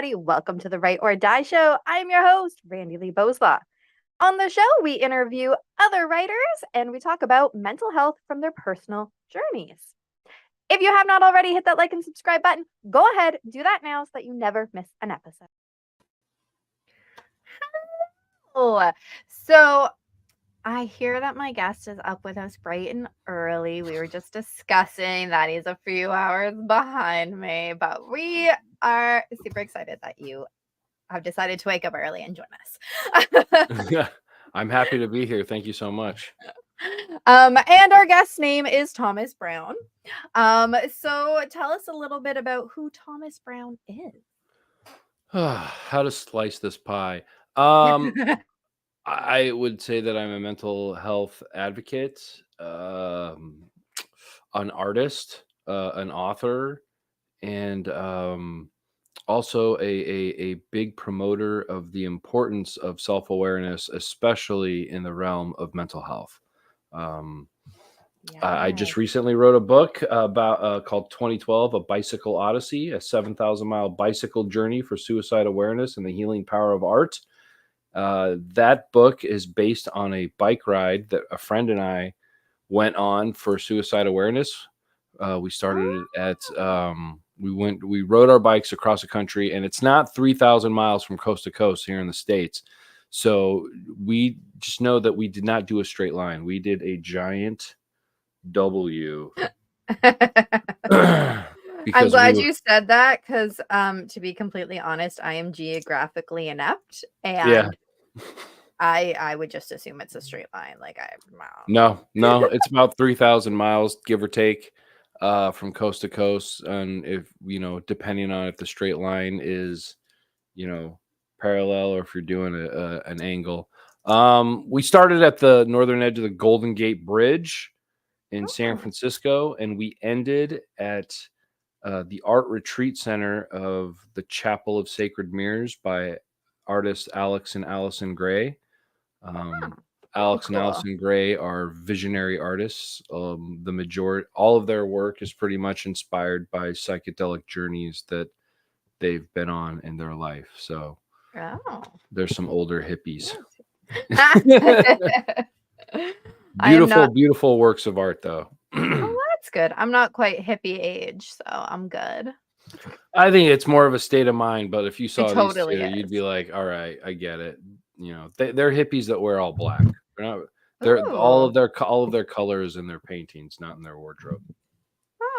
everybody. Welcome to the Right or Die Show. I'm your host, Randi-lee. On the show, we interview other writers and we talk about mental health from their personal journeys. If you have not already hit that like and subscribe button, go ahead, do that now so that you never miss an episode. So I hear that my guest is up with us bright and early. We were just discussing that he's a few hours behind me, but we are super excited that you have decided to wake up early and join us. I'm happy to be here. Thank you so much. And our guest's name is Thomas Brown. So tell us a little bit about who Thomas Brown is. How to slice this pie. I would say that I'm a mental health advocate, an artist, an author, and also a big promoter of the importance of self-awareness, especially in the realm of mental health. I just recently wrote a book about called 2012, A Bicycle Odyssey, a 7,000-mile bicycle journey for suicide awareness and the healing power of art. That book is based on a bike ride that a friend and I went on for suicide awareness. We started at we rode our bikes across the country, and it's not 3,000 miles from coast to coast here in the States. So we just know that we did not do a straight line. We did a giant W. I'm glad you said that because, to be completely honest, I am geographically inept, and I would just assume it's a straight line. No, it's about 3,000 miles, give or take, from coast to coast, and if depending on if the straight line is, parallel or if you're doing an angle. We started at the northern edge of the Golden Gate Bridge in San Francisco, and we ended at the Art Retreat Center of the Chapel of Sacred Mirrors by artists Alex and Allison Gray. Alex and Allison Gray are visionary artists. All of their work is pretty much inspired by psychedelic journeys that they've been on in their life. So there's some older hippies. Beautiful works of art, though. Oh, that's good. I'm not quite hippie age, so I'm good. I think it's more of a state of mind, but if you saw these two, you'd be like, all right, I get it. They're hippies that wear all black. They're all of their colors in their paintings, not in their wardrobe.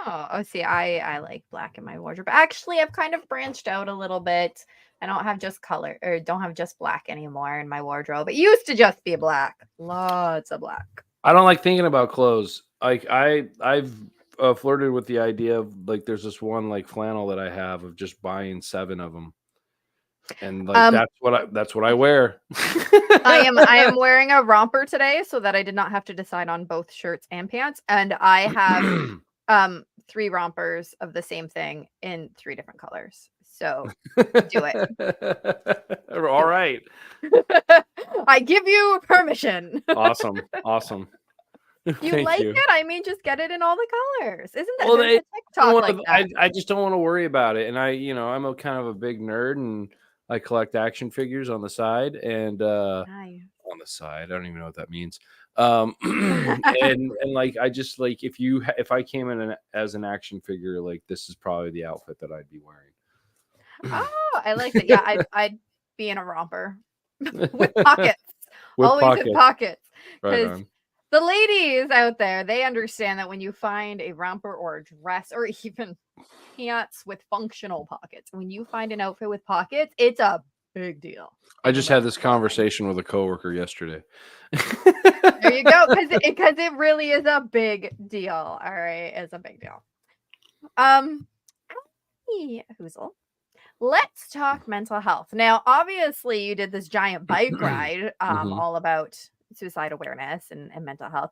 Oh, see, I like black in my wardrobe. Actually, I've kind of branched out a little bit. I don't have just color or don't have just black anymore in my wardrobe. It used to just be black. Lots of black. I don't like thinking about clothes. Like I've flirted with the idea of there's this one flannel that I have of just buying 7 of them. And that's what I wear. I am wearing a romper today so that I did not have to decide on both shirts and pants. And I have 3 rompers of the same thing in 3 different colors. So do it. All right. I give you permission. Awesome. You like it? I mean, just get it in all the colors. Isn't that there's a TikTok like that? I just don't want to worry about it. And I'm a kind of a big nerd, and I collect action figures on the side, and Nice. on the side, I don't even know what that means. And I just if I came in as an action figure, this is probably the outfit that I'd be wearing. Oh, I like it. Yeah, I'd be in a romper with pockets. Always in pockets. Right on. The ladies out there, they understand that when you find a romper or a dress or even pants with functional pockets, when you find an outfit with pockets, it's a big deal. I just had this conversation with a coworker yesterday. There you go, because it really is a big deal. All right, it's a big deal. Hoozle. Let's talk mental health. Now, obviously, you did this giant bike ride, all about suicide awareness and mental health.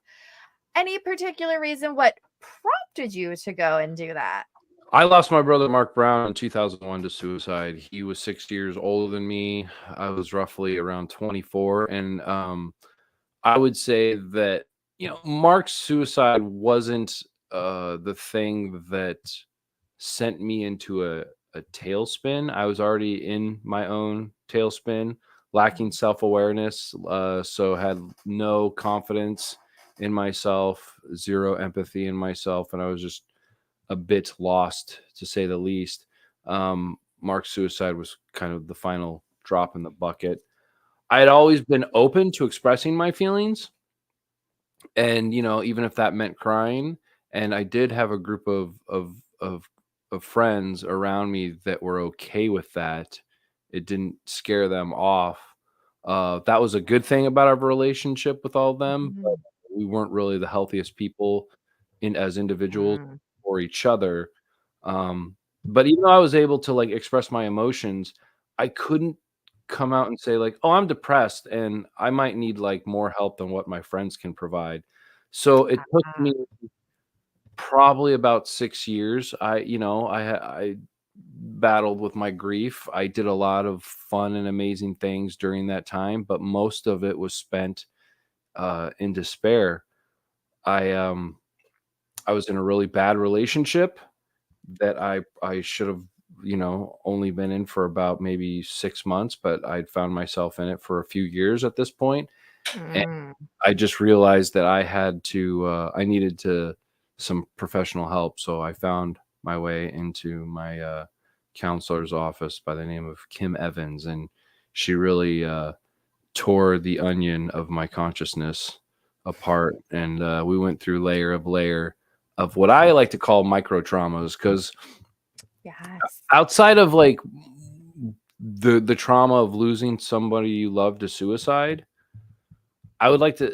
Any particular reason what prompted you to go and do that? I lost my brother Mark Brown in 2001 to suicide. He was 6 years older than me. I was roughly around 24, and I would say that Mark's suicide wasn't the thing that sent me into a a tailspin. I was already in my own tailspin, lacking self-awareness, so had no confidence in myself, zero empathy in myself, and I was just a bit lost, to say the least. Mark's suicide was kind of the final drop in the bucket. I had always been open to expressing my feelings, and even if that meant crying, and I did have a group of friends around me that were okay with that. It didn't scare them off. That was a good thing about our relationship with all of them, but Mhm. we weren't really the healthiest people in as individuals Mm. or each other. But even though I was able to like express my emotions, I couldn't come out and say like, "Oh, I'm depressed and I might need like more help than what my friends can provide." So it took Ah. me probably about 6 years. I battled with my grief. I did a lot of fun and amazing things during that time, but most of it was spent in despair. I um I was in a really bad relationship that I should have, only been in for about maybe 6 months, but I'd found myself in it for a few years at this point, and Mm. I just realized that I needed to some professional help, so I found my way into my, counselor's office by the name of Kim Evans, and she really, tore the onion of my consciousness apart, and, we went through layer of what I like to call micro traumas, because Yes. outside of, like, the trauma of losing somebody you love to suicide, I would like to,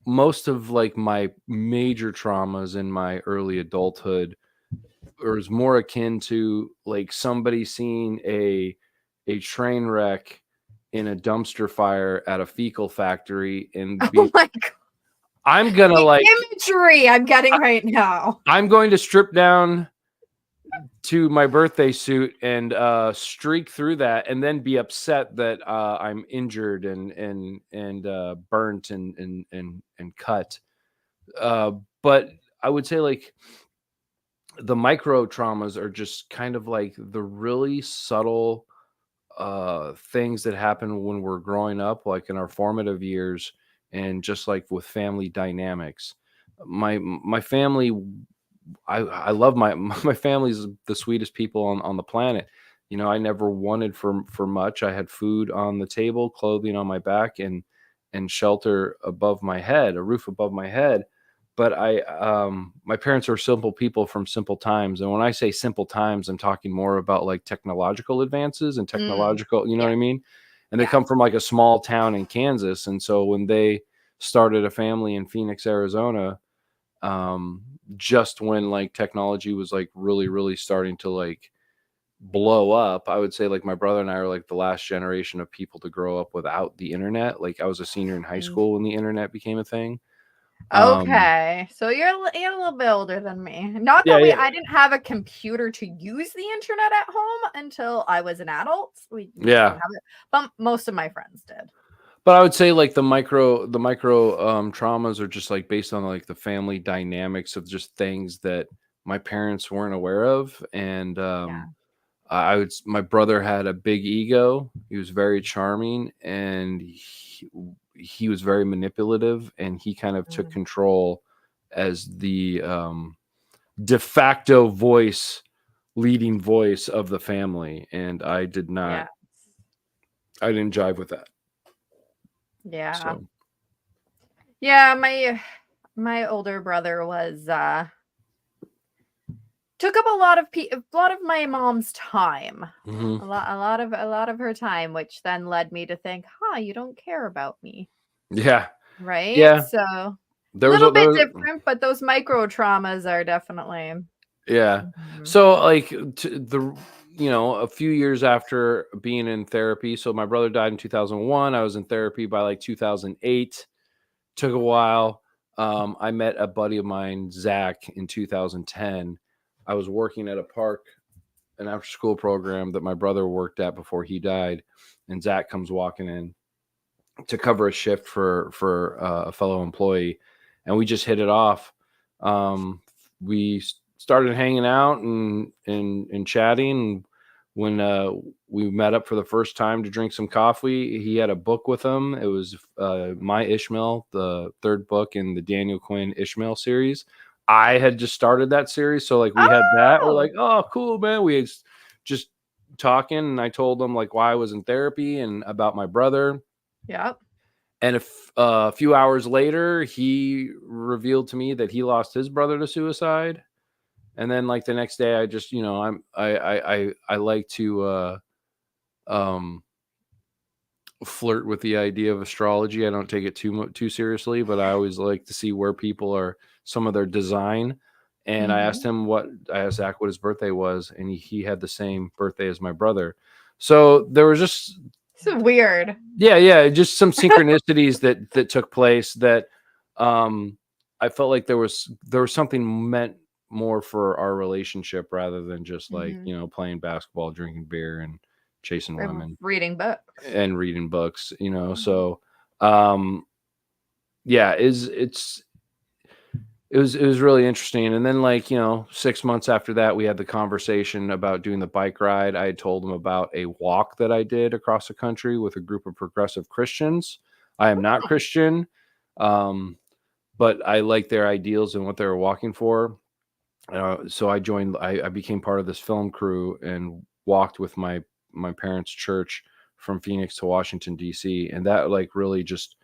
most of like my major traumas in my early adulthood was more akin to like somebody seeing a train wreck in a dumpster fire at a fecal factory and Oh being, my god. I'm gonna The like imagery I'm getting right now. I'm going to strip down to my birthday suit and streak through that and then be upset that I'm injured and burnt and cut. Uh, but I would say like the micro traumas are just kind of like the really subtle things that happen when we're growing up, like in our formative years, and just like with family dynamics. My family, I love my my family's the sweetest people on the planet. I never wanted for much. I had food on the table, clothing on my back, and shelter above my head, a roof above my head. But my parents are simple people from simple times, and when I say simple times, I'm talking more about like technological advances and Mm. technological, you know Yeah. what I mean? And they Yeah. come from like a small town in Kansas, and so when they started a family in Phoenix, Arizona, um just when like technology was like really starting to like blow up, I would say like my brother and I are like the last generation of people to grow up without the internet. Like I was a senior in high Mm. school when the internet became a thing. um Okay. So you're a little bit older than me. Not yeah, that yeah, I didn't have a computer to use the internet at home until I was an adult. We just yeah. didn't have it. But most of my friends did. But I would say like the micro traumas are just like based on like the family dynamics of just things that my parents weren't aware of. And Yeah. my brother had a big ego. He was very charming, and he was very manipulative, and he kind of took Mm. control as the de facto leading voice of the family. And Yeah. I didn't jive with that. Yeah. So Yeah, my older brother was took up a lot of my mom's time. mhm. A lot of her time, which then led me to think, "Huh, you don't care about me." Yeah, Right? yeah. So, a There was little a bit there. different, but those micro traumas are definitely Yeah. Mhm. So like a few years after being in therapy, so my brother died in 2001. I was in therapy by like 2008. Took a while. I met a buddy of mine, Zach, in 2010. I was working at a park, an after school program that my brother worked at before he died, and Zach comes walking in to cover a shift for a fellow employee, and we just hit it off. We started hanging out and chatting. when we met up for the first time to drink some coffee, he had a book with him. It was My Ishmael, the third book in the Daniel Quinn Ishmael series. I had just started that series, so like we had that. We're Oh, like, oh, cool, man. We had just talking, and I told him like why I was in therapy and about my brother. yep. And a few hours later, he revealed to me that he lost his brother to suicide. And then like the next day, I just, I like to um flirt with the idea of astrology. I don't take it too seriously, but I always like to see where people are, some of their design. And I asked Mhm. him I asked Zach what his birthday was, and he had the same birthday as my brother. So there was just, So weird. yeah, just some synchronicities that took place that um I felt like there was something meant more for our relationship rather than just like, Mhm. playing basketball, drinking beer and chasing Or women reading books. and reading books. Mhm. So um yeah, it was really interesting. And then like, 6 months after that, we had the conversation about doing the bike ride. I had told him about a walk that I did across the country with a group of progressive Christians. I am not Oh, Christian, um, but I like their ideals and what they were walking for. So I became part of this film crew and walked with my parents' church from Phoenix to Washington, D.C. And that like really just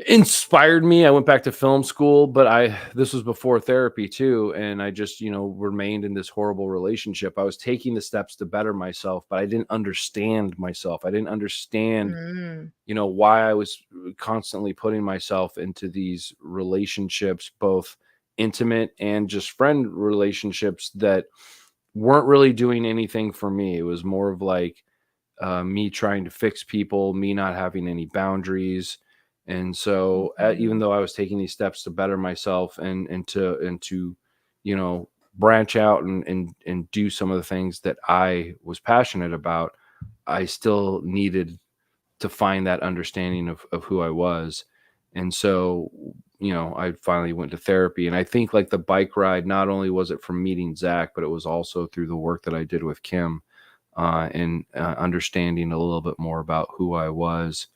inspired me. I went back to film school, but this was before therapy too, and I just, remained in this horrible relationship. I was taking the steps to better myself, but I didn't understand myself. I didn't understand, mm. why I was constantly putting myself into these relationships, both intimate and just friend relationships that weren't really doing anything for me. It was more of like me trying to fix people, me not having any boundaries. And so, even Mhm. though I was taking these steps to better myself and to, you know, branch out and do some of the things that I was passionate about, I still needed to find that understanding of who I was. And so, I finally went to therapy. And I think like the bike ride, not only was it from meeting Zach, but it was also through the work that I did with Kim, and understanding a little bit more about who I was,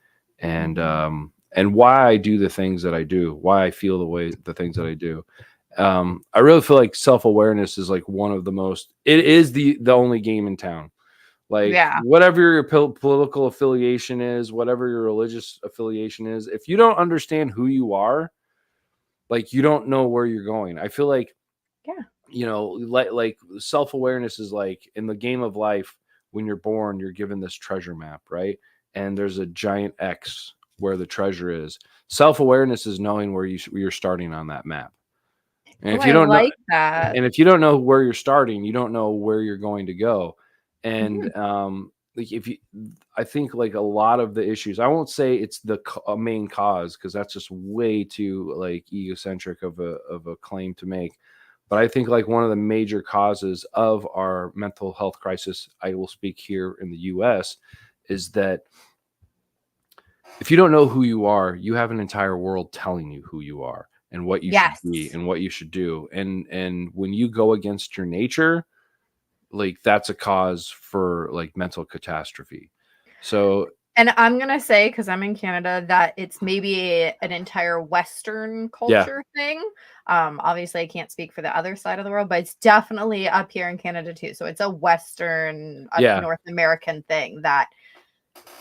Mhm. and why I do the things that I do, why I feel the things that I do. I really feel like self-awareness is like one of the most, it is the only game in town. Like Yeah. whatever your political affiliation is, whatever your religious affiliation is, if you don't understand who you are, like you don't know where you're going. I feel like, Yeah. like self-awareness is like in the game of life. When you're born, you're given this treasure map, right? And there's a giant X where the treasure is. Self-awareness is knowing where you're starting on that map. And Oh, if you I don't know, like that. and if you don't know where you're starting, you don't know where you're going to go. Mhm. And like if you, I think like a lot of the issues, I won't say it's the main cause, because that's just way too like egocentric of a claim to make. But I think like one of the major causes of our mental health crisis, I will speak here in the US, is that if you don't know who you are, you have an entire world telling you who you are and what you should be Yes. and what you should do. And when you go against your nature, like that's a cause for like mental catastrophe. So And I'm gonna say, because I'm in Canada, that it's maybe an entire Western yeah, culture thing. Obviously, I can't speak for the other side of the world, but it's definitely up here in Canada too. So it's a Western, yeah, North American thing that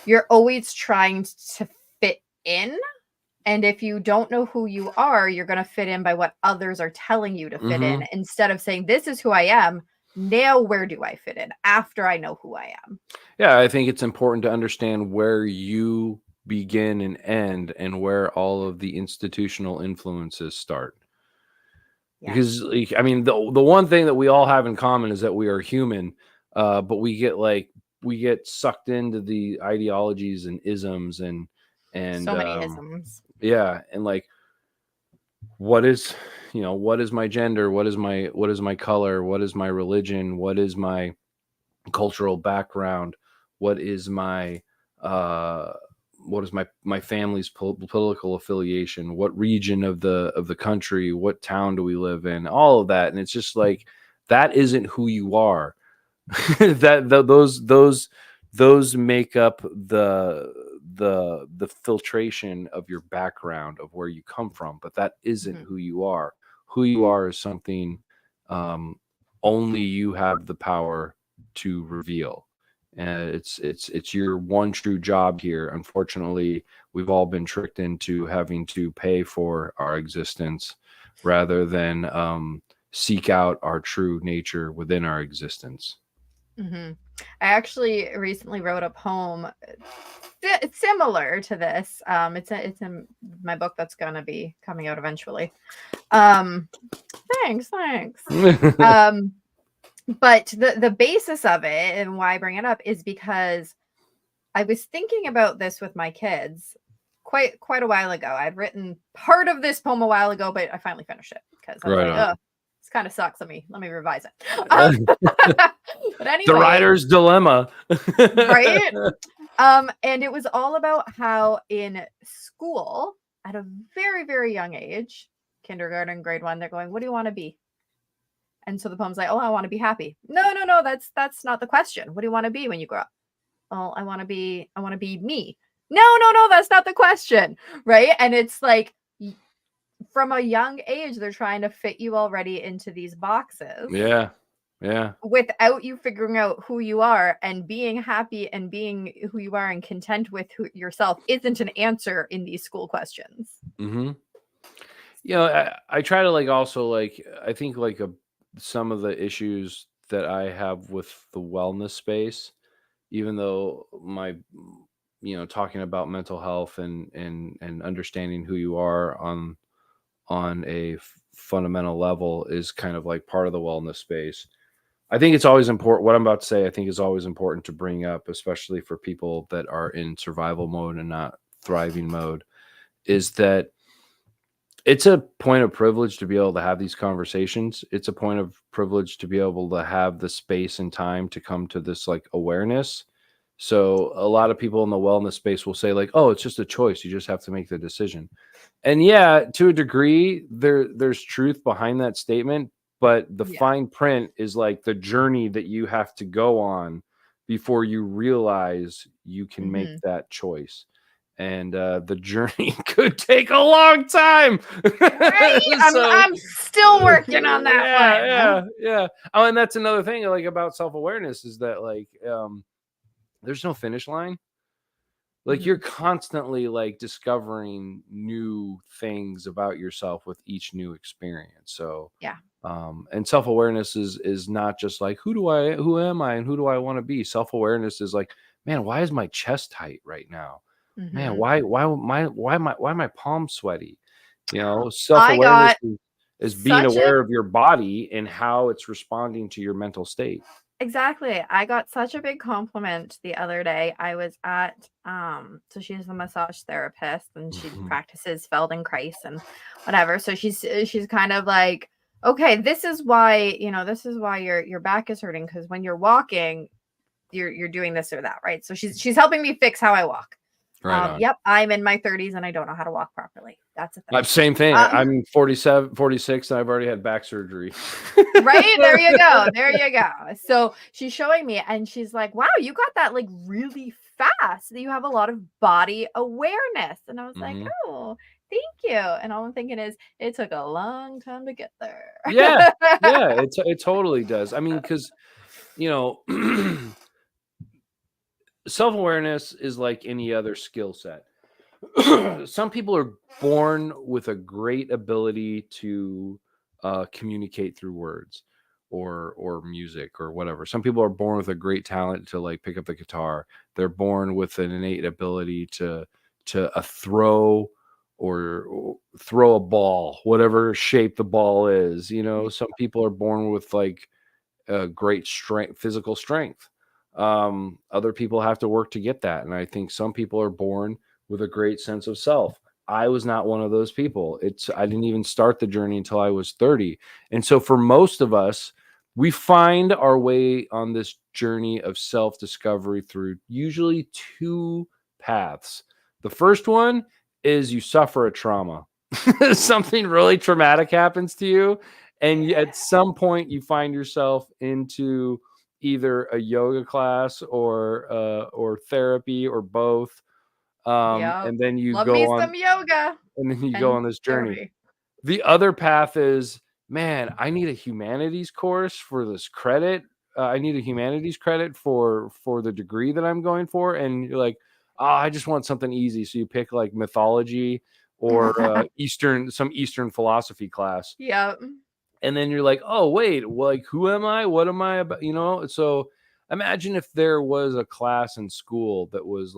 you're always trying to fit in. And if you don't know who you are, you're going to fit in by what others are telling you to fit in hmm, instead of saying, this is who I am. Now, where do I fit in after I know who I am? yeah. I think it's important to understand where you begin and end, and where all of the institutional influences start. Because Yes. like, I mean, the one thing that we all have in common is that we are human, but we get sucked into the ideologies and isms and So many isms. yeah, and like what is, what is my gender, what is my color, what is my religion, what is my cultural background, what is my uh what is my family's political affiliation, what region of the country, what town do we live in, all of that. And it's just like that isn't who you are. those make up the filtration of your background of where you come from, but that isn't Mhm. who you are. Who you are is something um, only you have the power to reveal. And it's your one true job here. Unfortunately, we've all been tricked into having to pay for our existence rather than seek out our true nature within our existence. Mhm. I actually recently wrote a poem similar to this. It's in my book that's gonna be coming out eventually. Um, thanks. Um, but the basis of it and why I bring it up is because I was thinking about this with my kids quite a while ago. I'd written part of this poem a while ago, but I finally finished it because I was Right like, on. oh, this kind of sucks. Let me revise it. But The anyway, writer's dilemma. right? And it was all about how in school, at a very young age, kindergarten, grade one, they're going, "What do you want to be?" And so the poem's like, "Oh, I want to be happy." No, that's not the question. What do you want to be when you grow up? Oh, I want to be me. No, that's not the question, right? And it's like from a young age, they're trying to fit you already into these boxes Yeah. Yeah. without you figuring out who you are, and being happy and being who you are and content with yourself isn't an answer in these school questions. hmm I try to like also like I think like some of the issues that I have with the wellness space, even though talking about mental health and understanding who you are on a fundamental level is kind of like part of the wellness space. I think it's always important. What I'm about to say, I think is always important to bring up, especially for people that are in survival mode and not thriving mode, is that it's a point of privilege to be able to have these conversations. It's a point of privilege to be able to have the space and time to come to this like awareness. So a lot of people in the wellness space will say like, "Oh, it's just a choice. You just have to make the decision." And yeah, to a degree, there's truth behind that statement, but the Yeah. fine print is like the journey that you have to go on before you realize you can make Hmm. that choice. And the journey could take a long time. Right. I'm So I'm still working on that yeah, one. yeah. Oh, and that's another thing like about self-awareness is that like there's no finish line. Like you're Hmm. constantly like discovering new things about yourself with each new experience. So Yeah. and self-awareness is not just like who am I and who do I want to be. Self-awareness is like, man, why is my chest tight right now? Man, Hmm. why my palms sweaty? I Self-awareness got is being such a aware of your body and how it's responding to your mental state. Exactly. I got such a big compliment the other day. I was at so she's a massage therapist and she practices Feldenkrais and whatever. So she's kind of like, okay, this is why your back is hurting because when you're walking, you're doing this or that, right? So she's helping me fix how I walk. Right on. Yep, I'm in my 30s and I don't know how to walk properly. That's a thing. Same thing. Um, I'm 47, 46, and I've already had back surgery. Right? There you go. There you go. So she's showing me and she's like, wow, you got that like really fast. You have a lot of body awareness. And I was like, Mhm. oh, thank you. And all I'm thinking is, it took a long time to get there. Yeah, yeah, it totally does. I mean, because you know, self-awareness is like any other skill set. Some people are born with a great ability to communicate through words or music or whatever. Some people are born with a great talent to like pick up the guitar. They're born with an innate ability to throw or throw a ball, whatever shape the ball is. Some people are born with like great strength, physical strength. Other people have to work to get that. And I think some people are born with a great sense of self. I was not one of those people. I didn't even start the journey until I was 30. And so for most of us, we find our way on this journey of self discovery through usually two paths. The first one is you suffer a trauma. Something really traumatic happens to you, and at some point you find yourself into either a yoga class or therapy or both. Yeah. And then you Love me go on some yoga and then you go and on this journey. therapy. The other path is, man, I need a humanities course for this credit. I need a humanities credit for the degree that I'm going for. And you're like, oh, I just want something easy. So you pick like mythology or some Eastern philosophy class. Yep. And then you're like, oh, wait, like, who am I? What am I about? So imagine if there was a class in school that was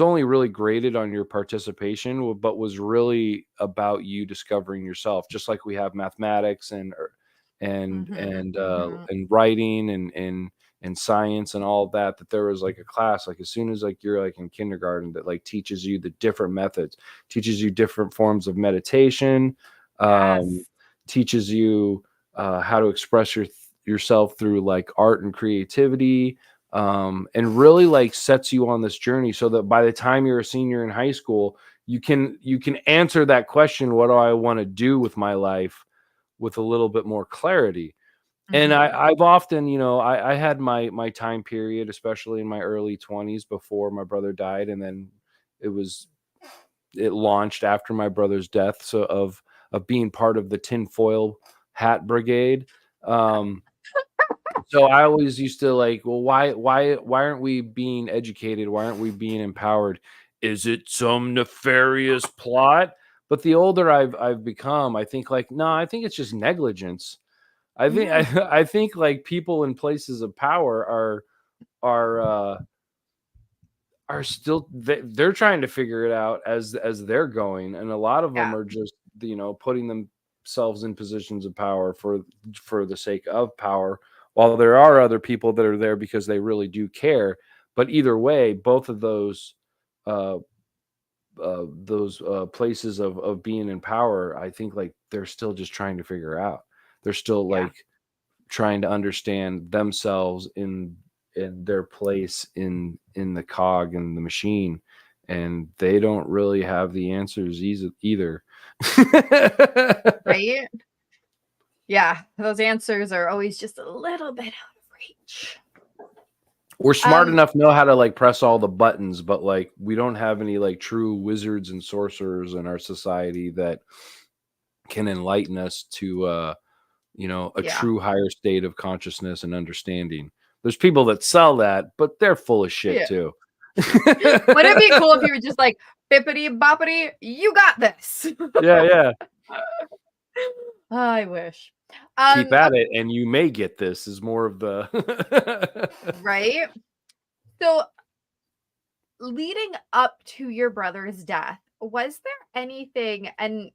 only really graded on your participation, but was really about you discovering yourself, just like we have mathematics Mhm. and writing and science and all of that. That there was like a class, like as soon as like you're like in kindergarten, that like teaches you the different methods, teaches you different forms of meditation, um, Yes. teaches you how to express yourself through like art and creativity, and really like sets you on this journey so that by the time you're a senior in high school, you can answer that question, what do I want to do with my life, with a little bit more clarity. And Mhm. I've often, I had my time period, especially in my early 20s before my brother died, and then it was it launched after my brother's death, so of being part of the tinfoil hat brigade. So I always used to like, well, why aren't we being educated? Why aren't we being empowered? Is it some nefarious plot? But the older I've become, I think like, no, I think it's just negligence. I think Mhm. I think like people in places of power are are still they're trying to figure it out as they're going, and a lot of them Yeah. are just putting themselves in positions of power for the sake of power, while there are other people that are there because they really do care. But either way, both of uh those places of being in power, I think like they're still just trying to figure out. They're still Yeah. like trying to understand themselves in their place in the cog and the machine, and they don't really have the answers either. Right? Yeah. Those answers are always just a little bit out of reach. We're smart Um, enough to know how to like press all the buttons, but like we don't have any like true wizards and sorcerers in our society that can enlighten us to a yeah. true higher state of consciousness and understanding. There's people that sell that, but they're full of shit Yeah. too. Would it be cool if you were just like, bippity boppity, you got this? Yeah, yeah. I wish. Keep at Okay, it, and you may get this. Is more of the. right? So leading up to your brother's death, was there anything, and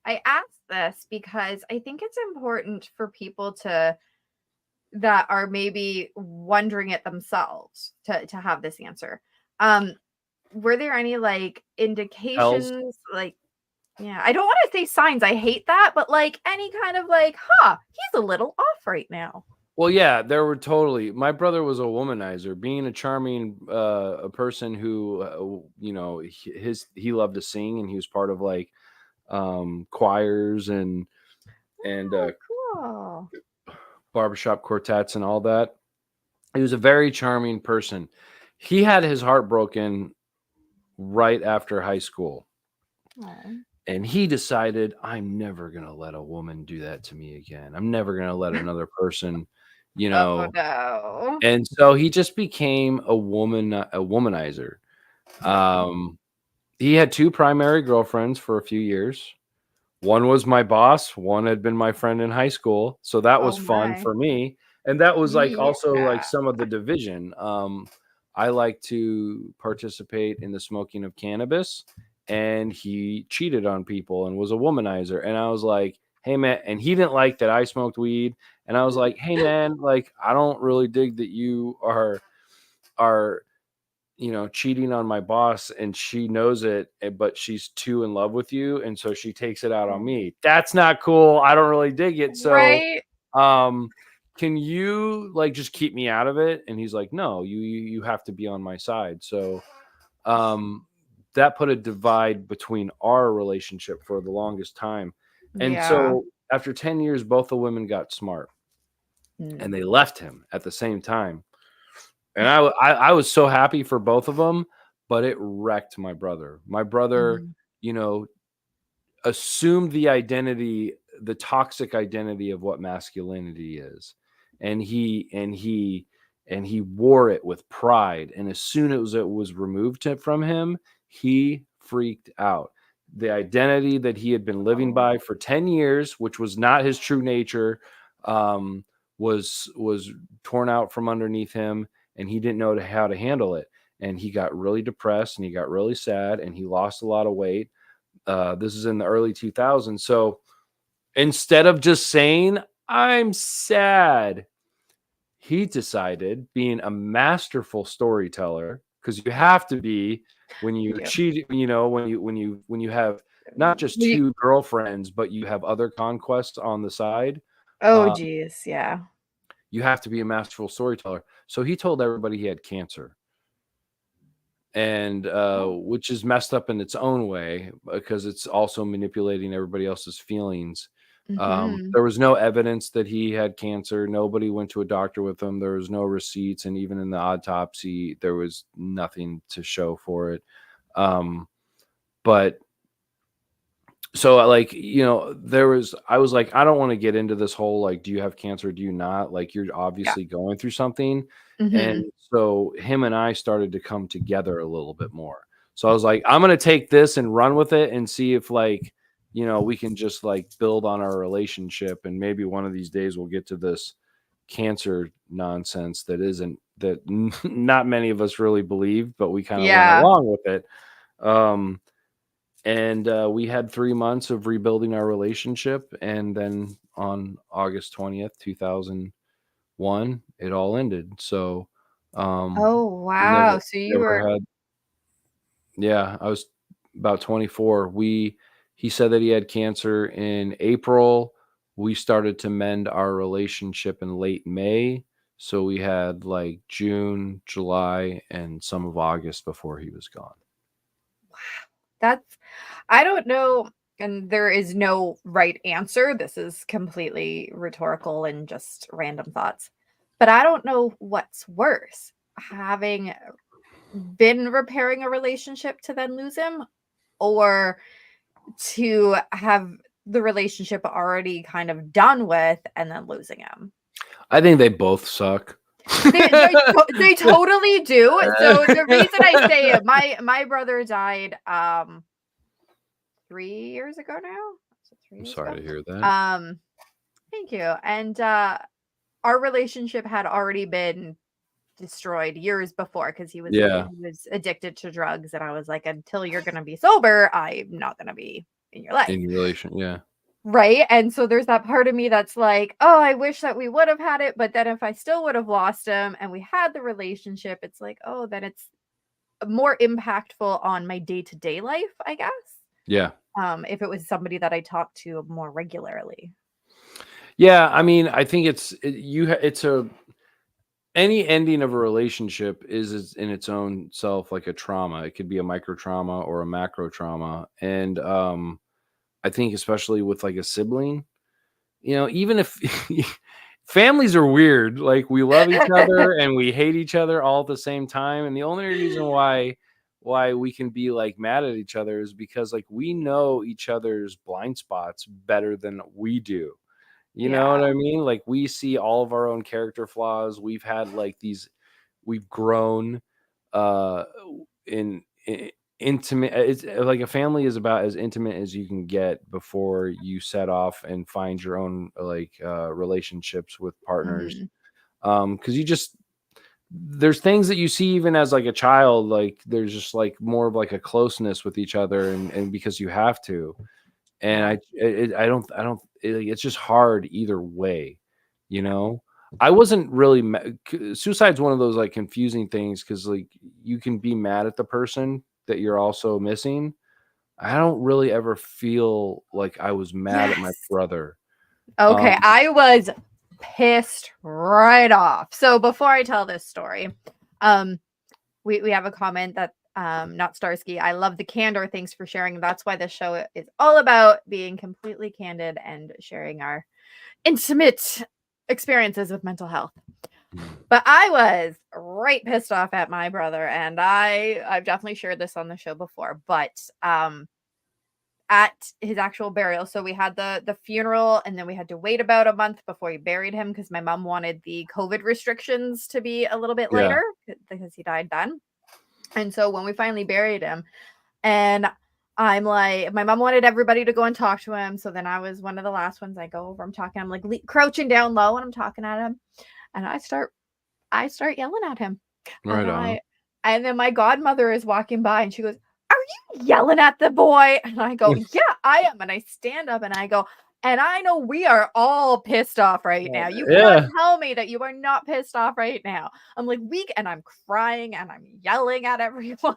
I ask this because I think it's important for people to that are maybe wondering it themselves to have this answer. Um, were there any like Tells. indications, like, yeah, I don't want to say signs, I hate that, but like any kind of like, huh, he's a little off right now. Well, yeah, there were totally. My brother was a womanizer, being a charming a person who he loved to sing, and he was part of like choirs and Oh, cool. barbershop quartets and all that. He was a very charming person. He had his heart broken right after high school. Oh. And he decided, I'm never going to let a woman do that to me again. I'm never going to let another person, you Oh know. no. And so he just became a womanizer. Um, he had two primary girlfriends for a few years. One was my boss, one had been my friend in high school. So that was Oh fun my. for me. And that was like also like Yeah. some of the division. I like to participate in the smoking of cannabis, and he cheated on people and was a womanizer. And I was like, hey man, and he didn't like that I smoked weed. And I was like, hey man, like I don't really dig that you are cheating on my boss, and she knows it, but she's too in love with you, and so she takes it out on Oh. me. That's not cool. I don't really dig it. So, Right? um, can you like just keep me out of it? And he's like, no, you have to be on my side. So, um, that put a divide between our relationship for the longest time. And Yeah. so after 10 years, both the women got smart. Mm. and they left him at the same time. And I was so happy for both of them, but it wrecked my brother. My brother, Mhm. you know, assumed the toxic identity of what masculinity is, and he wore it with pride. And as soon as it was removed from him, he freaked out. The identity that he had been living Oh. by for 10 years, which was not his true nature, um, was torn out from underneath him, and he didn't know how to handle it. And he got really depressed, and he got really sad, and he lost a lot of weight. This is in the early 2000s. So instead of just saying, I'm sad, he decided, being a masterful storyteller, because you have to be when you Yeah. cheat, when you have not just We- two girlfriends, but you have other conquests on the side. Oh, Uh, geez. Yeah. you have to be a masterful storyteller. So he told everybody he had cancer, and Oh. which is messed up in its own way because it's also manipulating everybody else's feelings. Mhm. There was no evidence that he had cancer. Nobody went to a doctor with him. There was no receipts, and even in the autopsy, there was nothing to show for it. But so like, I was like, I don't want to get into this whole, like, do you have cancer, do you not, like, you're Yeah. obviously going through something. And Mhm. so him and I started to come together a little bit more. So I was like, I'm going to take this and run with it and see if, like, we can just like build on our relationship, and maybe one of these days we'll get to this cancer nonsense that not many of us really believe, but we kind of went Yeah. along with it. um and we had 3 months of rebuilding our relationship, and then on August 20th, 2001, it all ended. So Oh, never wow. So you never were had. Yeah, I was about 24. He said that he had cancer in April. We started to mend our relationship in late May, so we had like June, July, and some of August before he was gone. that's I don't know, and there is no right answer. This is completely rhetorical and just random thoughts. But I don't know what's worse, having been repairing a relationship to then lose him, or to have the relationship already kind of done with and then losing him. I think they both suck. They totally do. So the reason I say it, my brother died 3 years ago now. Was it three I'm years sorry ago? to hear that. Um, thank you. And our relationship had already been destroyed years before because Yeah, he was addicted to drugs, and I was like, until you're gonna be sober, I'm not gonna be in your life. in your relation, yeah. Right? And so there's that part of me that's like, "Oh, I wish that we would have had it," but then if I still would have lost him and we had the relationship, it's like, "Oh, then it's more impactful on my day-to-day life, I guess." Yeah. If it was somebody that I talked to more regularly. Yeah, I mean, I think it's a any ending of a relationship is in its own self like a trauma. It could be a micro trauma or a macro trauma. And I think especially with like a sibling, even if families are weird, like we love each other and we hate each other all at the same time. And the only reason why we can be like mad at each other is because like we know each other's blind spots better than we do. You know Yeah. what I mean? Like we see all of our own character flaws. We've grown uh in intimate. It's like a family is about as intimate as you can get before you set off and find your own relationships with partners. Mhm. Because there's things that you see even as like a child, like there's just like more of like a closeness with each other, and because you have to. And Yeah. it's just hard either way, you know? I wasn't really suicide's one of those like confusing things because like you can be mad at the person that you're also missing. I don't really ever feel like I was mad at my Yes. brother. Um, Okay, I was pissed right off. So before I tell this story, um, we have a comment that not Starsky. I love the candor. Thanks for sharing. That's why this show is all about being completely candid and sharing our intimate experiences with mental health. But I was right pissed off at my brother, and I've definitely shared this on the show before, but at his actual burial, so we had the funeral, and then we had to wait about a month before we buried him because my mom wanted the COVID restrictions to be a little bit Yeah. lighter because he died then. And so when we finally buried him, and I'm like, my mom wanted everybody to go and talk to him. So then I was one of the last ones. I go over, I'm talking, I'm like crouching down low, and I'm talking at him, and I start yelling at him. Right And on. then my godmother is walking by, and she goes, "Are you yelling at the boy?" And I go, "Yeah, I am." And I stand up and I go, "And I know we are all pissed off right now. You cannot Yeah. tell me that you are not pissed off right now." I'm like, and I'm crying and I'm yelling at everyone.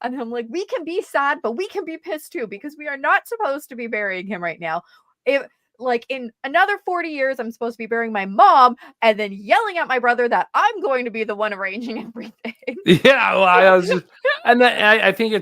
And I'm like, "We can be sad, but we can be pissed too because we are not supposed to be burying him right now. If like in another 40 years, I'm supposed to be burying my mom and then yelling at my brother that I'm going to be the one arranging everything." Yeah, well, I was just, and I think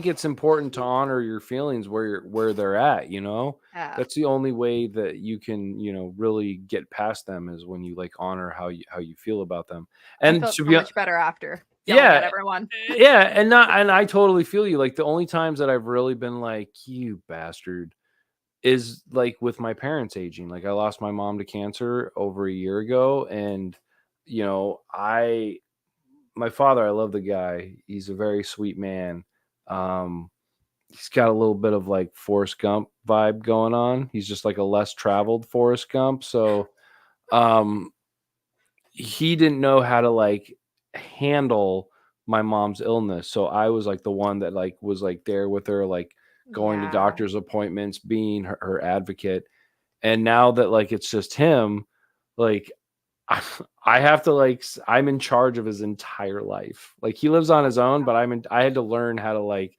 it's important to honor your feelings where they're at. Yeah. That's the only way that you can really get past them is when you like honor how you feel about them. I And felt to so be much better after yelling at yeah, everyone. yeah, and I totally feel you. Like the only times that I've really been like you bastard is like with my parents aging. Like I lost my mom to cancer over a year ago, and I my father, I love the guy. He's a very sweet man. Um, he's got a little bit of like Forrest Gump vibe going on. He's just like a less traveled Forrest Gump. So um, he didn't know how to like handle my mom's illness. So I was like the one that like was like there with her, like going to Yeah. doctor's appointments, being her advocate. And now that like it's just him, like I I have to like I'm in charge of his entire life. Like he lives on his own, but I had to learn how to like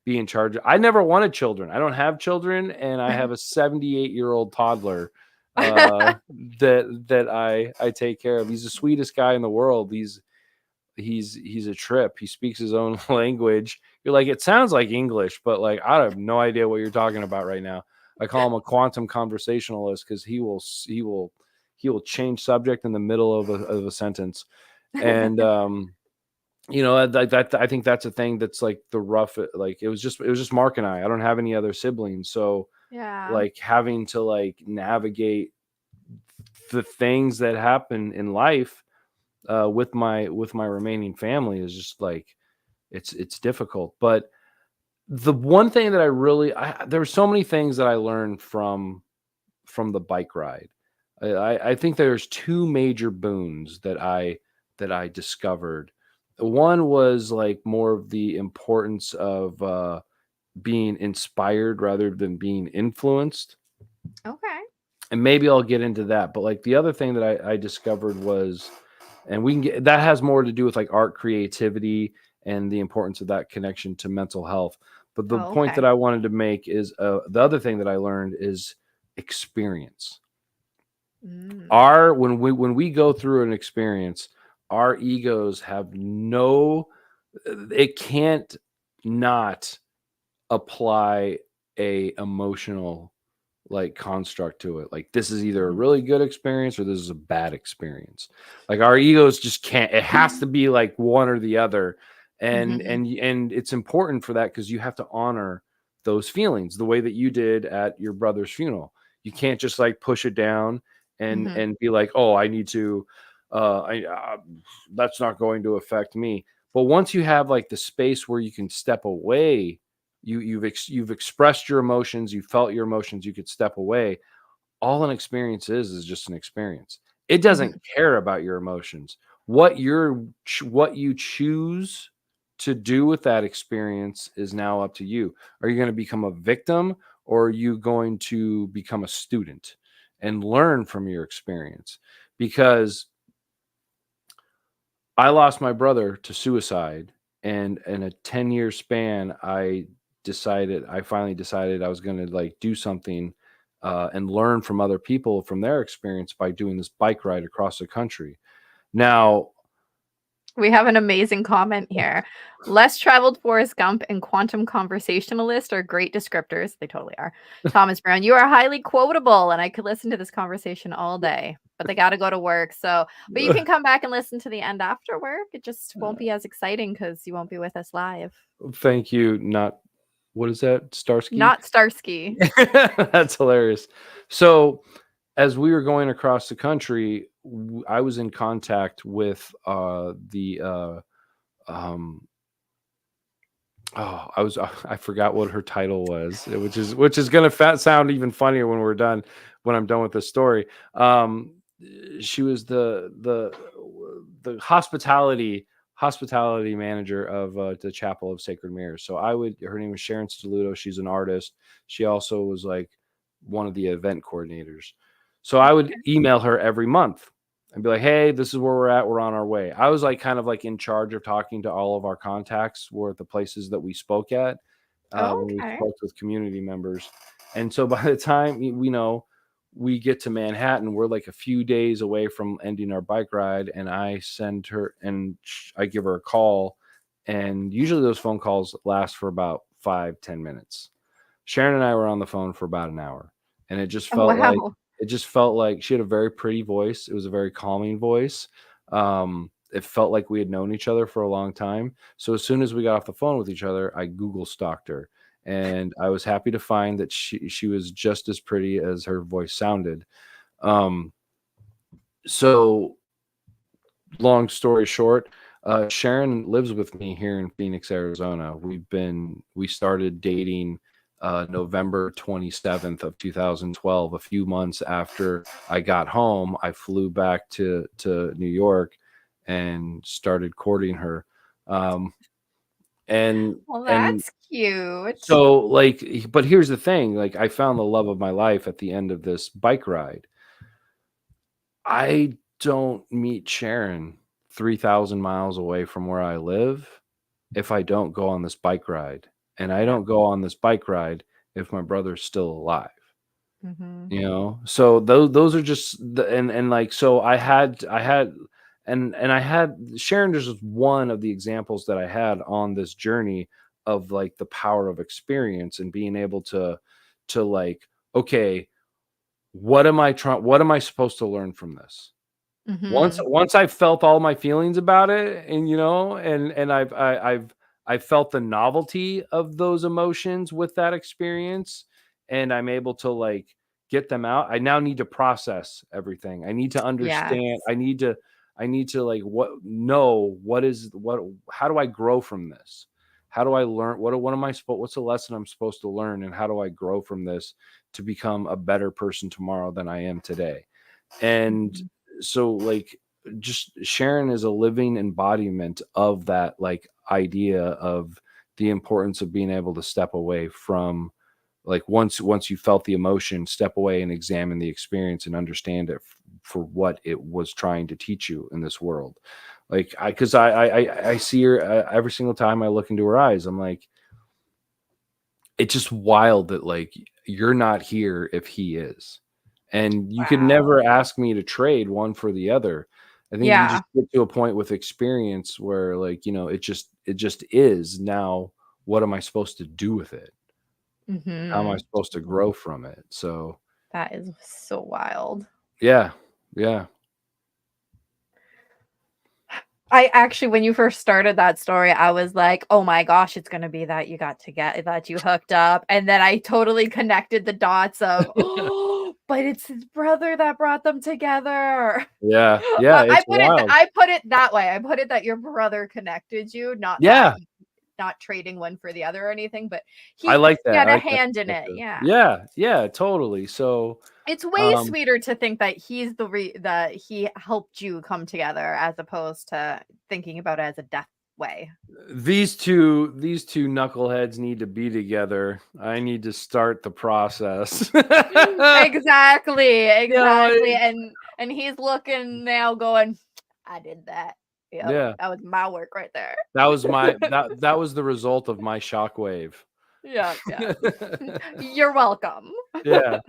be in charge. I never wanted children. I don't have children, and I have a 78-year-old toddler that I take care of. He's the sweetest guy in the world. He's a trip. He speaks his own language. You're like, it sounds like English, but like I have no idea what you're talking about right now. I call him a quantum conversationalist because he will change subject in the middle of a sentence. And I think that's a thing that's like the rough, like it was just Mark and I don't have any other siblings, so Yeah. like having to like navigate the things that happen in life with my remaining family is just like it's difficult. But the one thing that there were so many things that I learned from the bike ride. I think there's two major boons that I discovered. One was like more of the importance of being inspired rather than being influenced, Okay. and maybe I'll get into that. But like the other thing that I discovered was, and we can get that has more to do with like art, creativity, and the importance of that connection to mental health. But the Oh, point okay. that I wanted to make is the other thing that I learned is experience. Mm. Our when we go through an experience, our egos have no, it can't not apply a emotional like construct to it. Like this is either a Mhm. really good experience or this is a bad experience. Like our egos just can't, it has to be like one or the other. And Mhm. and it's important for that because you have to honor those feelings the way that you did at your brother's funeral. You can't just like push it down Mhm. and be like, "Oh, I need to I that's not going to affect me." But once you have like the space where you can step away, you've expressed your emotions, you felt your emotions, you could step away. All an experience is just an experience. It doesn't Mhm. care about your emotions. What you choose to do with that experience is now up to you. Are you going to become a victim, or are you going to become a student and learn from your experience? Because I lost my brother to suicide, and in a 10-year span, I finally decided I was going to like do something and learn from other people from their experience by doing this bike ride across the country. Now, We have an amazing comment here. Less traveled Forrest Gump and quantum conversationalist are great descriptors. They totally are. Thomas Brown, you are highly quotable, and I could listen to this conversation all day, but they got to go to work. So, but you can come back and listen to the end after work. It just won't be as exciting because you won't be with us live. Thank you. Not what is that? Starsky? Not Starsky. That's hilarious. So, as we were going across the country, I was in contact with um I forgot what her title was, which is gonna sound even funnier when when I'm done with this story. She was the hospitality manager of the Chapel of Sacred Mirrors. So her name was Sharon Stoluto. She's an artist. She also was like one of the event coordinators. So I would email her every month and be like, hey, this is where we're at. We're on our way. I was like kind of like in charge of talking to all of our contacts were at the places that we spoke at when we Okay. spoke with community members. And so by the time we get to Manhattan, we're like a few days away from ending our bike ride. And I send her and I give her a call. And usually those phone calls last for about 5-10 minutes. Sharon and I were on the phone for about an hour. And Oh, wow. it just felt like she had a very pretty voice. It was a very calming voice. It felt like we had known each other for a long time. So as soon as we got off the phone with each other, I Google stalked her, and I was happy to find that she was just as pretty as her voice sounded. Um, so long story short, Sharon lives with me here in Phoenix, Arizona. We started dating November 27th of 2012. A few months after I got home, I flew back to New York and started courting her. Um, and Well, and that's cute. so like, but here's the thing, like I found the love of my life at the end of this bike ride. I don't meet Sharon 3,000 miles away from where I live if I don't go on this bike ride. And I Yeah. don't go on this bike ride if my brother's still alive. Mm-hmm. So those are just and like so I had and I had Sharon just was one of the examples that I had on this journey of like the power of experience and being able to like, okay, what am I supposed to learn from this? Mm-hmm. Once I've felt all my feelings about it, and and I've felt the novelty of those emotions with that experience, and I'm able to like get them out. I now need to process everything. I need to Yes. understand. I need to like what how do I grow from this? How do I learn what am I supposed what's the lesson I'm supposed to learn, and how do I grow from this to become a better person tomorrow than I am today? And Mhm. so like just Sharon is a living embodiment of that like idea of the importance of being able to step away from like once you felt the emotion, step away and examine the experience and understand it for what it was trying to teach you in this world. Like I see her every single time I look into her eyes. I'm like, it's just wild that like you're not here if he is. And you could Wow. never ask me to trade one for the other. I think you Yeah. just get to a point with experience where like, it just is. Now, what am I supposed to do with it? How am I Mm-hmm. supposed to grow from it? So, That is so wild. yeah. Yeah. I actually, when you first started that story, I was like, "Oh my gosh, it's gonna be that you hooked up," and then I totally connected the dots of, "Oh, but it's his brother that brought them together." Yeah. Yeah, it's wild. I put it that way. I put it that your brother connected you, not that Yeah. not trading one for the other or anything, but I like he that. had I a like that hand in it. perspective. Yeah. Yeah. Yeah, totally. So, It's way um sweeter to think that that he helped you come together as opposed to thinking about it as a death way. these two knuckleheads need to be together. I need to start the process. Exactly, exactly, Like, and he's looking now going, "I did that. Yep, yeah, that was my work right there." that was the result of my shockwave. Yeah, yeah. You're welcome. Yeah,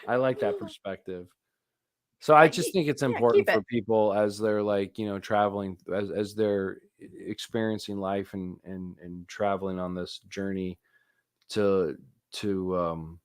I like that perspective. So I Yeah, just think it's yeah, keep important for it. people as they're like, traveling, as they're experiencing life and traveling on this journey to to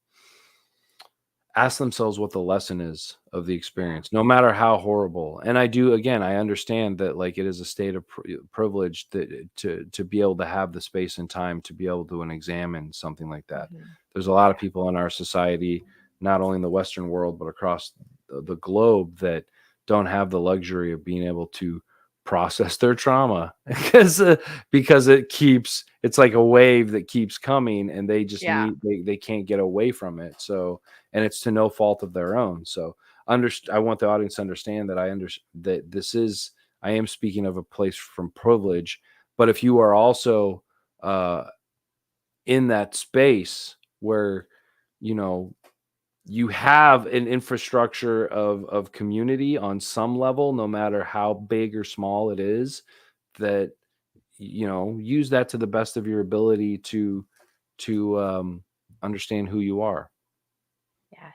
ask themselves what the lesson is of the Yeah. experience, no matter how horrible. And I do, again, I understand that like it is a state of privilege that to be able to have the space and time to be able to examine something like that. Mhm. There's a lot of Yeah. people in our society, not only in the Western world but across the globe, that don't have the luxury of being able to process their trauma because it's like a wave that keeps coming, and they just Yeah. they can't get away from it. So, and it's to no fault of their own. So I want the audience to understand that that this is, I am speaking of a place from privilege. But if you are also uh, in that space where you know you have an infrastructure of community on some level, no matter how big or small it is, that use that to the best of your ability to understand who you are. Yes.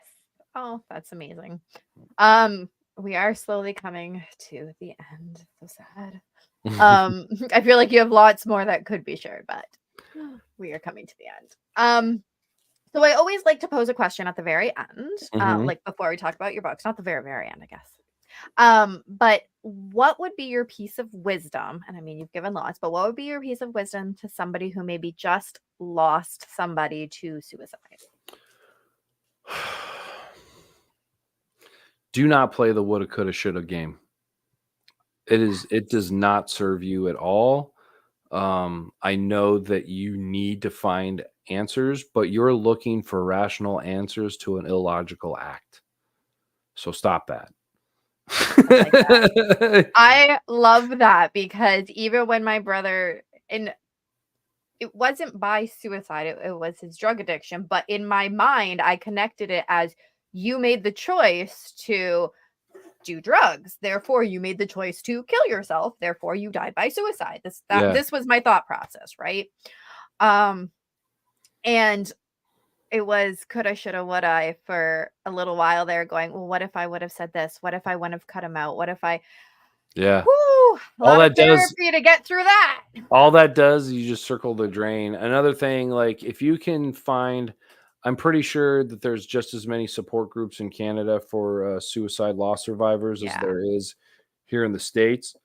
Oh, that's amazing. Um, we are slowly coming to the end. So sad. I feel like you have lots more that could be shared, but we are coming to the end. So I always like to pose a question at the very end, Hmm. like before we talk about your books, not the very, very end, I guess. But what would be your piece of wisdom? And I mean, you've given lots, but what would be your piece of wisdom to somebody who maybe just lost somebody to suicide? Do not play the woulda, coulda, shoulda game. It does not serve you at all. I know that you need to find answers, but you're looking for rational answers to an illogical act. So stop that. I like that. I love that because even when my brother, and it wasn't by suicide, it was his drug addiction, but in my mind, I connected it as you made the choice to do drugs. Therefore, you made the choice to kill yourself. Therefore, you died by suicide. Yeah. This was my thought process, right? Um, and it was coulda, shoulda, woulda for a little while there, going, well, what if I would have said this? What if I wouldn't have cut him out? What if I Yeah. whoo, a All lot of that does therapy to get through that. all that does is you just circle the drain. Another thing, like if you can find, I'm pretty sure that there's just as many support groups in Canada for suicide loss survivors as Yeah. there is here in the States.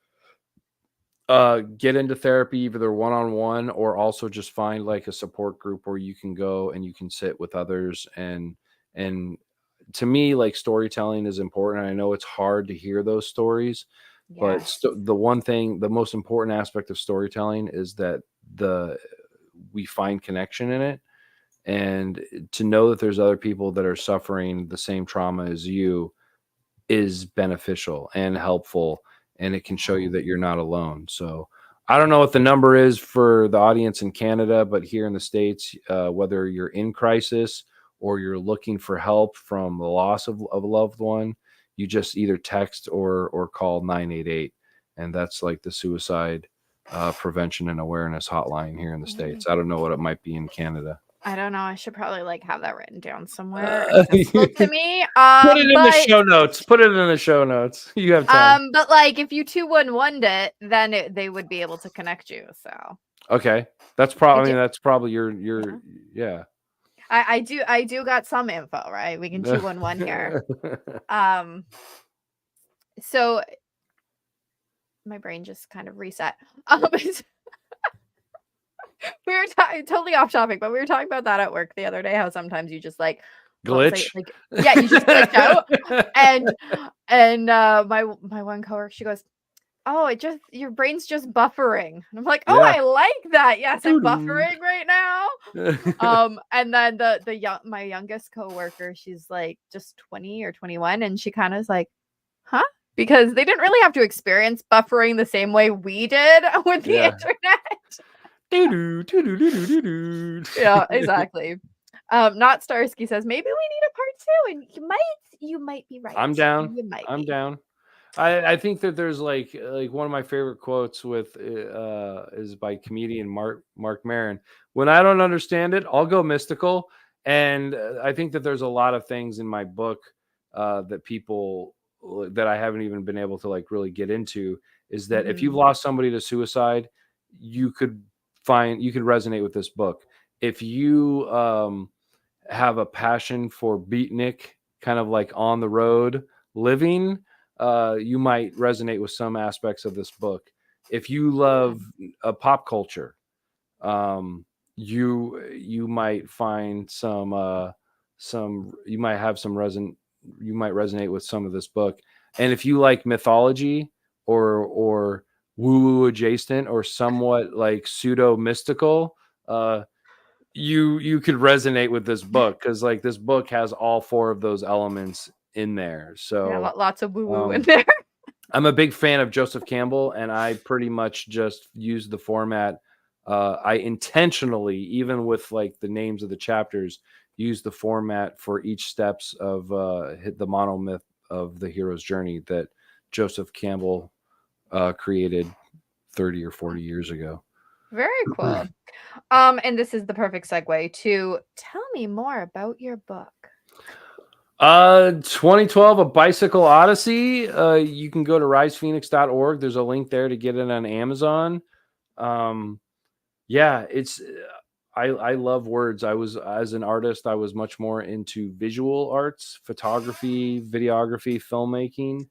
Get into therapy, either one-on-one or also just find like a support group where you can go and you can sit with others. And to me, like, storytelling is important. I know it's hard to hear those stories, but Yes. the most important aspect of storytelling is that the we find connection in it, and to know that there's other people that are suffering the same trauma as you is beneficial and helpful, and it can show you that you're not alone. So I don't know what the number is for the audience in Canada, but here in the States, whether you're in crisis or you're looking for help from the loss of a loved one, you just either text or call 988, and that's like the suicide prevention and awareness hotline here in the Mm. States. I don't know what it might be in Canada. I don't know. I should probably like have that written down somewhere accessible to Put me. it in the show notes. Put it in the show notes. You have time. But like if you 211'd it, then they would be able to connect you. So Okay. That's I probably, I do, mean, that's probably yeah. yeah. I do got some info, right? We can 211 here. Um, so my brain just kind of reset. We were totally off topic, but we were talking about that at work the other day. How sometimes you just like, well, say Glitch. like, yeah, you just glitch out, and my one coworker, she goes, "Oh, it just your brain's just buffering." And I'm like, "Oh, Yeah. I like that. Yes, I'm Doo-doo. buffering right now." And then the young my youngest coworker, she's like just 20 or 21, and she kind of is like, "Huh?" Because they didn't really have to experience buffering the same way we did with the Yeah. internet. Doo-doo, doo-doo, doo-doo, Yeah, doo-doo. exactly. Not Starsky says maybe we need a part two, and you might be right. I'm down. You might I'm be. down. I think that there's like one of my favorite quotes with is by comedian Mark Maron. When I don't understand it, I'll go mystical. And I think that there's a lot of things in my book that people that I haven't even been able to like really get into is that if you've Mhm. lost somebody to suicide, you could resonate with this book. If you have a passion for beatnik, kind of like on the road living, you might resonate with some aspects of this book. If you love pop culture, you might find some you might have some you might resonate with some of this book. And if you like mythology or woo woo adjacent or somewhat like pseudo mystical, you could resonate with this book because like this book has all four of those elements in there. Yeah, So lots of woo woo in um, there. I'm a big fan of Joseph Campbell, and I pretty much just use the format. I intentionally, even with like the names of the chapters, use the format for each steps of the monomyth of the hero's journey that Joseph Campbell created 30 or 40 years ago. Very cool. And this is the perfect segue to tell me more about your book. 2012, A Bicycle Odyssey. You can go to risephoenix.org. There's a link there to get it on Amazon. Yeah, it's I love words. I was as an artist, I was much more into visual arts, photography, videography, filmmaking.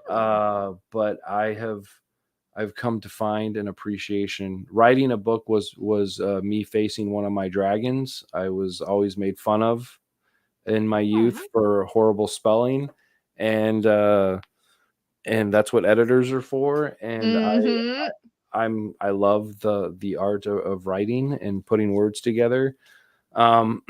Hmm. But I've come to find an appreciation. Writing a book was me facing one of my dragons. I was always made fun of in my youth Aw. for horrible spelling, and uh, and that's what editors are for. And Mhm. I love the art of writing and putting words together. Um,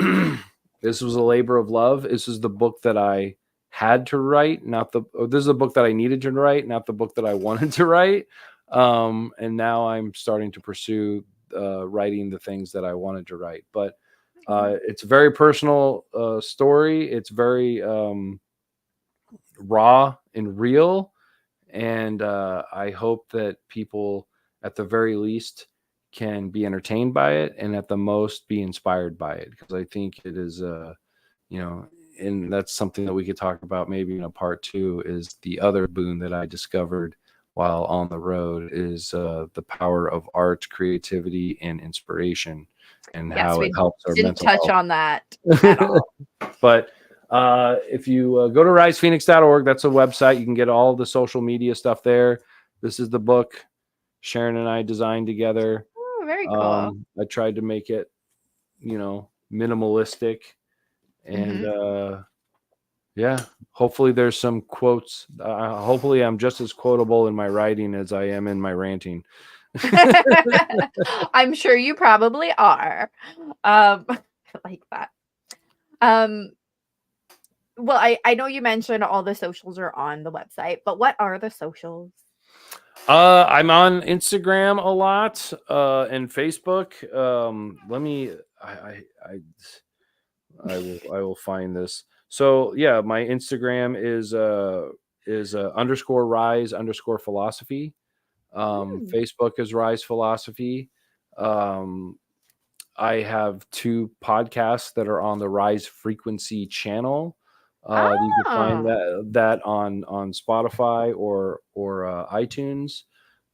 this was a labor of love. This is the book that I had to write, not the. Or this is a book that I needed to write, not the book that I wanted to write. And now I'm starting to pursue writing the things that I wanted to write. But it's a very personal story. It's very raw and real, and I hope that people, at the very least, can be entertained by it, and at the most, be inspired by it. Because I think it is, you know, and that's something that we could talk about maybe in a part two. Is the other boon that I discovered while on the road is the power of art, creativity, and inspiration, and Yes, how it we helps our didn't mental touch health. on that at all. But if you go to risephoenix.org, that's a website. You can get all the social media stuff there. This is the book Sharon and I designed together. Oh, very cool. I tried to make it, minimalistic. And Mhm. yeah, hopefully there's some quotes. Hopefully I'm just as quotable in my writing as I am in my ranting. I'm sure you probably are. I like that. Um, well, I know you mentioned all the socials are on the website, but what are the socials? I'm on Instagram a lot, and Facebook. Let me. I will find this. So yeah, my Instagram is underscore rise underscore philosophy. Mm. Facebook is rise philosophy. Um, I have two podcasts that are on the Rise Frequency channel. You can find Ah. that on Spotify or iTunes.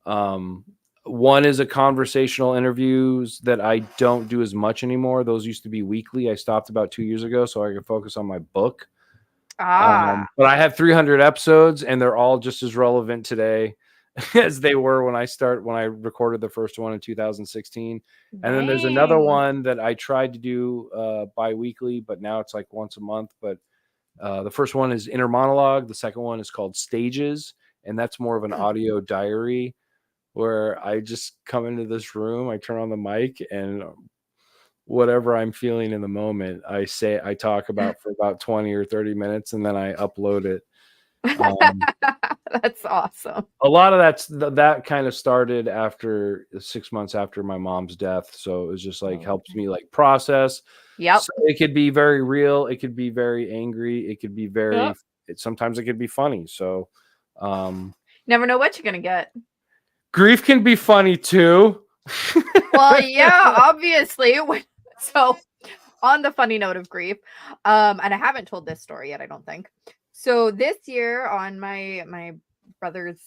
Um, one is a conversational interviews that I don't do as much anymore. Those used to be weekly. I stopped about 2 years ago so I could focus on my book. Ah. But I have 300 episodes, and they're all just as relevant today as they were when I recorded the first one in 2016. And then there's another Dang. one that I tried to do bi-weekly, but now it's like once a month. But the first one is Inner Monologue. The second one is called Stages, and that's more of an Hmm. audio diary where I just come into this room, I turn on the mic, and whatever I'm feeling in the moment, I talk about for about 20 or 30 minutes, and then I upload it. Um, That's awesome. a lot of that kind of started after 6 months after my mom's death. So it was just like Oh, helps okay. me like process. Yep. So it could be very real. It could be very angry. It could be Yep. sometimes it could be funny. So, um, Never know what you're gonna get. grief can be funny too. Well, yeah, obviously. So, on the funny note of grief, and I haven't told this story yet, I don't think. So this year on my brother's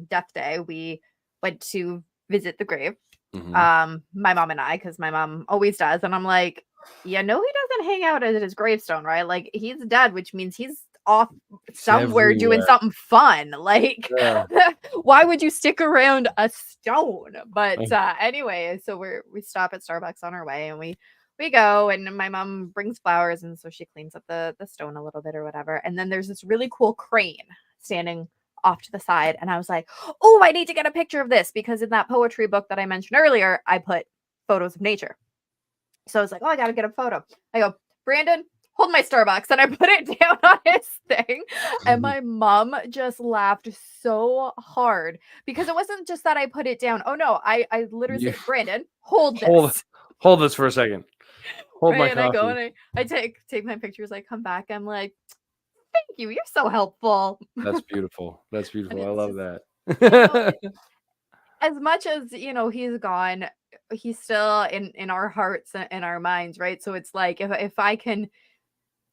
death day, we went to visit the grave. Mhm. My mom and I, because my mom always does, and I'm like, he doesn't hang out at his gravestone, right? Like he's dead, which means he's off It's somewhere doing everywhere. something fun. Like, Yeah. why would you stick around a stone? But Mm. anyway, so we stop at Starbucks on our way, and we go, and my mom brings flowers, and so she cleans up the stone a little bit or whatever. And then there's this really cool crane standing off to the side, and I was like, oh, I need to get a picture of this, because in that poetry book that I mentioned earlier, I put photos of nature. So I was like, oh, I gotta get a photo. I go, Brandon, hold my Starbucks. And I put it down on his thing. And Mhm. my mom just laughed so hard, because it wasn't just that I put it down. Oh no, I literally You said, Brandon, hold hold this. hold this for a second. Hold my Right. And I go coffee. and I take my pictures. I come back. I'm like, thank you. You're so helpful. That's beautiful. That's And beautiful. I it's love just, it, that. as much as he's gone, he's still in our hearts and our minds, right? So it's like, if I can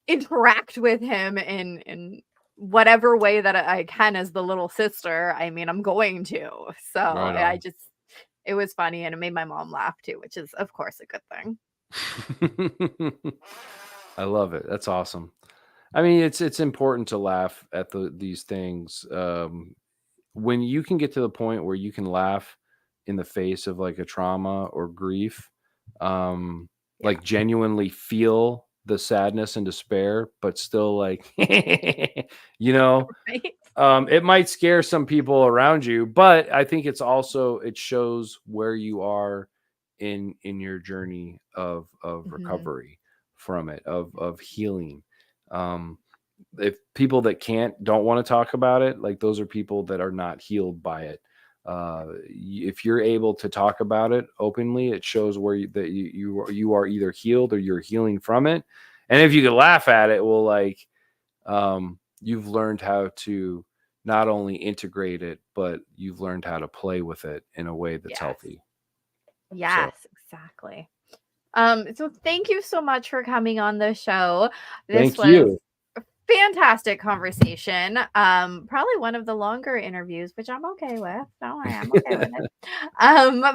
interact with him in whatever way that I can as the little sister, I mean, I'm going to. So Right I on. just, it was funny, and it made my mom laugh too, which is of course a good thing. I love it. That's awesome. I mean, it's important to laugh at these things. When you can get to the point where you can laugh in the face of like a trauma or grief, um, Yeah. like genuinely feel the sadness and despair, but still like, you know, Right. it might scare some people around you, but I think it's also it shows where you are in your journey of Hmm. recovery from it, of healing. Um, if people that don't want to talk about it, like those are people that are not healed by it. If you're able to talk about it openly, it shows where you are either healed or you're healing from it. And if you can laugh at it, well, like you've learned how to not only integrate it, but you've learned how to play with it in a way that's Yes. healthy. So Yes, exactly. So thank you so much for coming on the show. This thank was you. a fantastic conversation. Probably one of the longer interviews, which I'm okay with. Don't worry, I'm okay with it.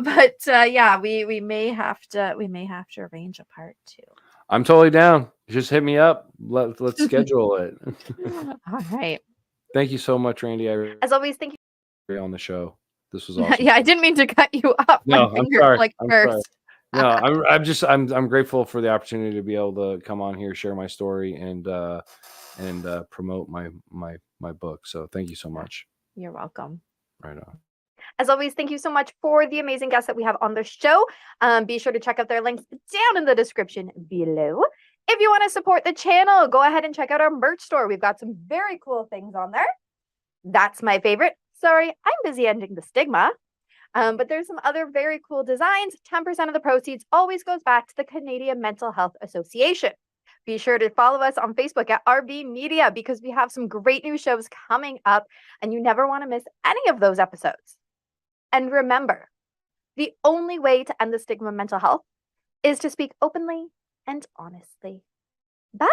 But yeah, we may have to arrange a part two. I'm totally down. Just hit me up. Let's schedule it. All right. Thank you so much, Randy. I As always, thank you. on the show. This was awesome. Yeah, I didn't mean to cut you off. My No, I'm finger sorry. clicked I'm sorry. first. No, I'm grateful for the opportunity to be able to come on here, share my story, and promote my book. So thank you so much. You're welcome. Right on. As always, thank you so much for the amazing guests that we have on the show. Be sure to check out their links down in the description below. If you want to support the channel, go ahead and check out our merch store. We've got some very cool things on there. That's my favorite. Sorry, I'm busy ending the stigma. But there's some other very cool designs. 10% of the proceeds always goes back to the Canadian Mental Health Association. Be sure to follow us on Facebook at RB Media, because we have some great new shows coming up, and you never want to miss any of those episodes. And remember, the only way to end the stigma of mental health is to speak openly and honestly. Bye.